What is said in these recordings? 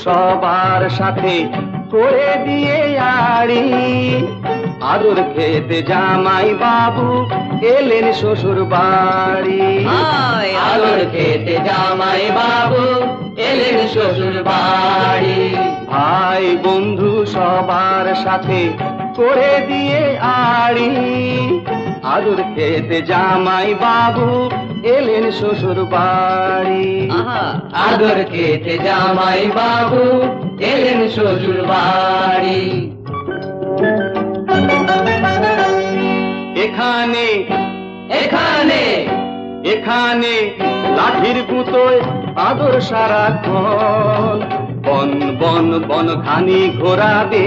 সবার সাথে করে দিয়ে আড়ি, আদর খেতে জামাই বাবু এলেন শ্বশুর বাড়ি। আদর খেতে জামাই বাবু এলেন শ্বশুর বাড়ি। ভাই বন্ধু সবার সাথে করে দিয়ে আড়ি, আদর খেতে জামাই বাবু এলেন শ্বশুর বাড়ি। আদর খেতে জামাই বাবু এলেন শ্বশুর বাড়ি। এখানে এখানে এখানে লাঠির গুঁতোয় আদর সারাক্ষণ, বন বন বন ঘানি ঘোরাবে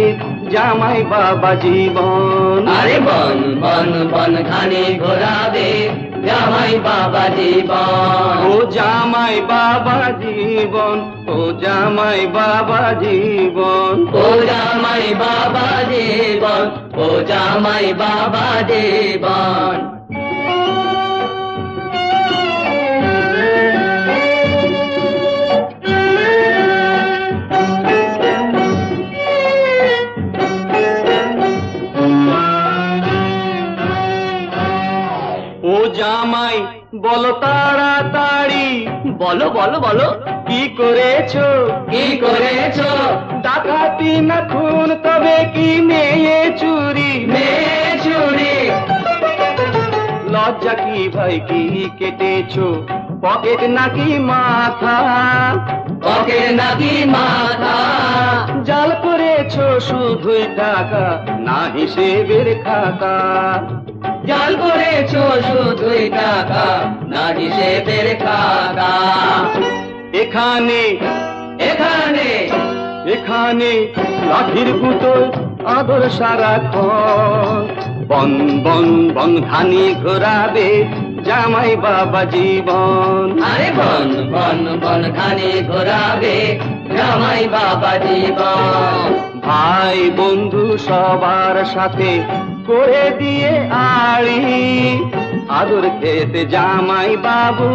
জামাই বাবা জীবন। আরে বন বন বন ঘানি ঘোরাবে জামাই বাবা জীবন। ও জামাই বাবা জীবন, ও জামাই বাবা জীবন, ও জামাই বাবা জীবন, ও জামাই বাবা জীবন। ও জামাই বলো তাড়াতাড়ি, বলো বলো বলো কি করেছো কি করেছো? ডাকাতি না খুন, তবে কি মেয়ে চুরি? মেয়ে চুরি। লজ্জা কি ভাই কি কেটেছো, পকেট নাকি মাথা? পকেট নাকি মাথা? জাল করেছো শুধুই টাকা, না হিসেবের খাতা। জাল করেছো শুধুই টাকা, না হিসেবের খাতা। এখানে এখানে এখানে লাঠির গুঁতোয় আদর সারাক্ষণ, বন বন বন ঘানি ঘোরাবে জামাই বাবা জীবন। আরে বন বন বন ঘানি ঘোরাবে জামাই বাবা জীবন। ভাই বন্ধু সবার সাথে করে দিয়ে আড়ি, আদর খেতে জামাই বাবু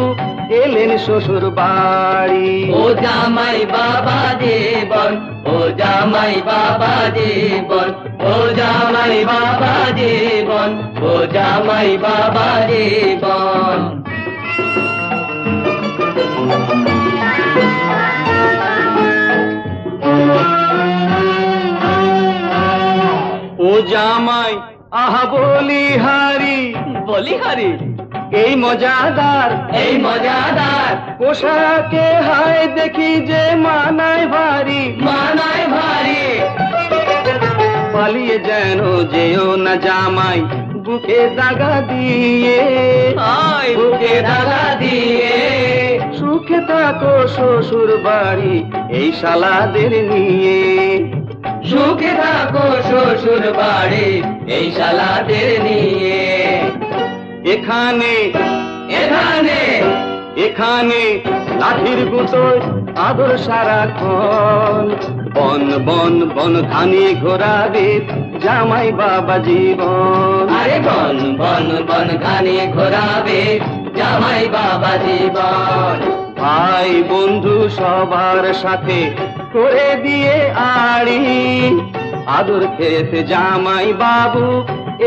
এলেন শ্বশুর বাড়ি। ও জামাই বাবা জীবন, ও জামাই বাবা জীবন, ও জামাই বাবা জীবন, ও জামাই বাবা জীবন। ও জামাই আহা বলিহারি, বলিহারি এই মজাদার এই মজাদার পোশাকে হায় দেখি যে মানায় ভারী। মানায় ভারী। পালিয়ে যেন যেও না জামাই বুকে দাগা দিয়ে, বুকে দাগা দিয়ে। সুখে থাকো শ্বশুর বাড়ি এই শালাদের নিয়ে। সুখে থাকো শ্বশুর বাড়ি এই শালাদের নিয়ে। এখানে এখানে এখানে লাঠির গুঁতোয় আদর সারাক্ষণ, বন বন বন ঘানি ঘোরাবে জামাই বাবা জীবন। আরে বন বন বন ঘানি ঘোরাবে জামাই বাবা জীবন। ভাই বন্ধু সবার সাথে করে দিয়ে আড়ি, আদর খেতে জামাই বাবু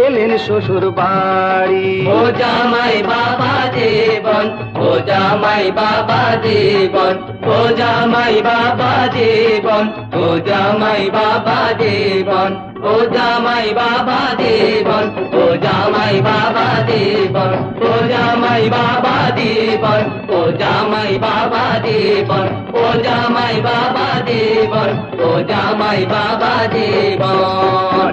এলেন শ্বশুর বাড়ি। ও জামাই বাবা জীবন, ও জামাই বাবা জীবন, ও জামাই বাবা জীবন, ও জামাই বাবা জীবন, ও জামাই বাবা জীবন, ও জামাই বাবা জীবন, ও জামাই বাবা জীবন, ও জামাই বাবা জীবন, ও জামাই বাবা জীবন, ও জামাই বাবা জীবন।